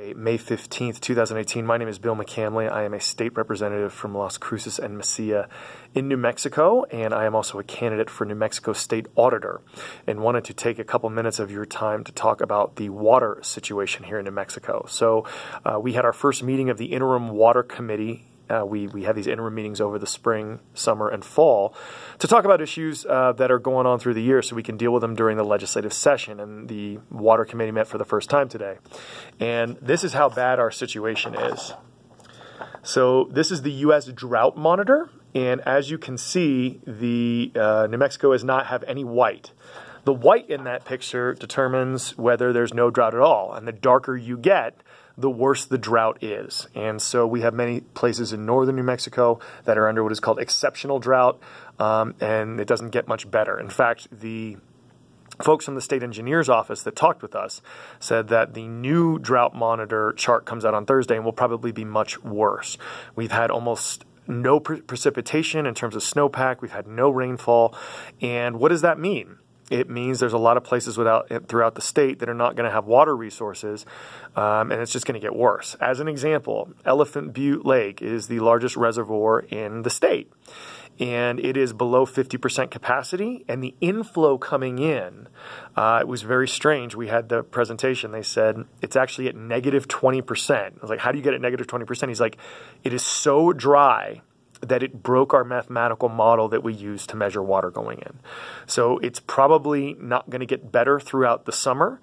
Friday, May 15th, 2018. My name is Bill McCamley. I am a state representative from Las Cruces and Mesilla in New Mexico, and I am also a candidate for New Mexico State Auditor, and wanted to take a couple minutes of your time to talk about the water situation here in New Mexico. So we had our first meeting of the Interim Water Committee. We have these interim meetings over the spring, summer, and fall to talk about issues that are going on through the year so we can deal with them during the legislative session. And the Water Committee met for the first time today. And this is how bad our situation is. So this is the U.S. Drought Monitor. And as you can see, the New Mexico does not have any white. The white in that picture determines whether there's no drought at all. And the darker you get, the worse the drought is. And so we have many places in northern New Mexico that are under what is called exceptional drought, and it doesn't get much better. In fact, the folks from the state engineer's office that talked with us said that the new drought monitor chart comes out on Thursday and will probably be much worse. We've had almost no precipitation in terms of snowpack. We've had no rainfall. And what does that mean? It means there's a lot of places throughout the state that are not going to have water resources, and it's just going to get worse. As an example, Elephant Butte Lake is the largest reservoir in the state, and it is below 50% capacity, and the inflow coming in, it was very strange. We had the presentation. They said it's actually at negative 20%. I was like, how do you get at negative 20%? He's like, it is so dry that it broke our mathematical model that we use to measure water going in. So it's probably not going to get better throughout the summer.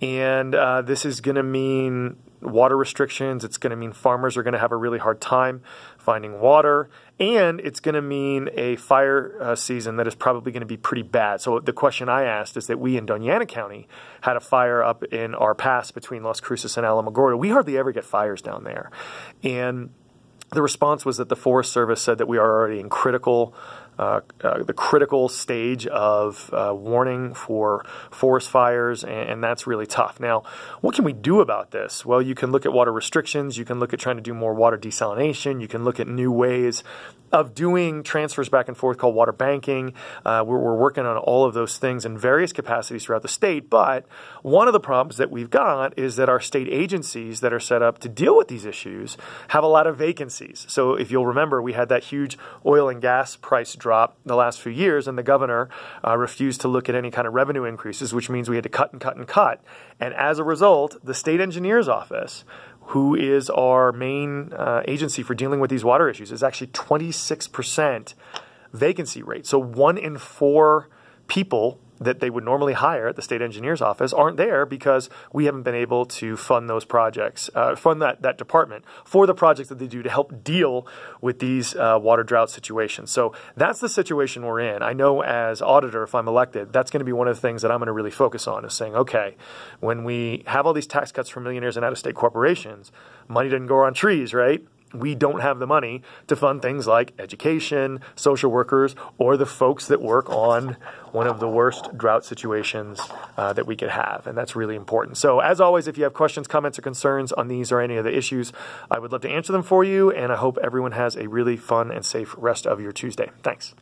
And this is going to mean water restrictions. It's going to mean farmers are going to have a really hard time finding water. And it's going to mean a fire season that is probably going to be pretty bad. So the question I asked is that we in Doña Ana County had a fire up in our pass between Las Cruces and Alamogordo. We hardly ever get fires down there. And the response was that the Forest Service said that we are already in the critical stage of warning for forest fires, and that's really tough. Now, what can we do about this? Well, you can look at water restrictions. You can look at trying to do more water desalination. You can look at new ways of doing transfers back and forth called water banking. We're working on all of those things in various capacities throughout the state, but one of the problems that we've got is that our state agencies that are set up to deal with these issues have a lot of vacancies. So if you'll remember, we had that huge oil and gas price drop the last few years, and the governor refused to look at any kind of revenue increases, which means we had to cut and cut and cut. And as a result, the state engineer's office, who is our main agency for dealing with these water issues, is actually 26% vacancy rate. So 1 in 4 people that they would normally hire at the state engineer's office aren't there because we haven't been able to fund those projects, fund that department for the projects that they do to help deal with these water drought situations. So that's the situation we're in. I know as auditor, if I'm elected, that's going to be one of the things that I'm going to really focus on, is saying, okay, when we have all these tax cuts for millionaires and out-of-state corporations, money doesn't grow on trees, right? We don't have the money to fund things like education, social workers, or the folks that work on one of the worst drought situations that we could have. And that's really important. So as always, if you have questions, comments, or concerns on these or any of the issues, I would love to answer them for you. And I hope everyone has a really fun and safe rest of your Tuesday. Thanks.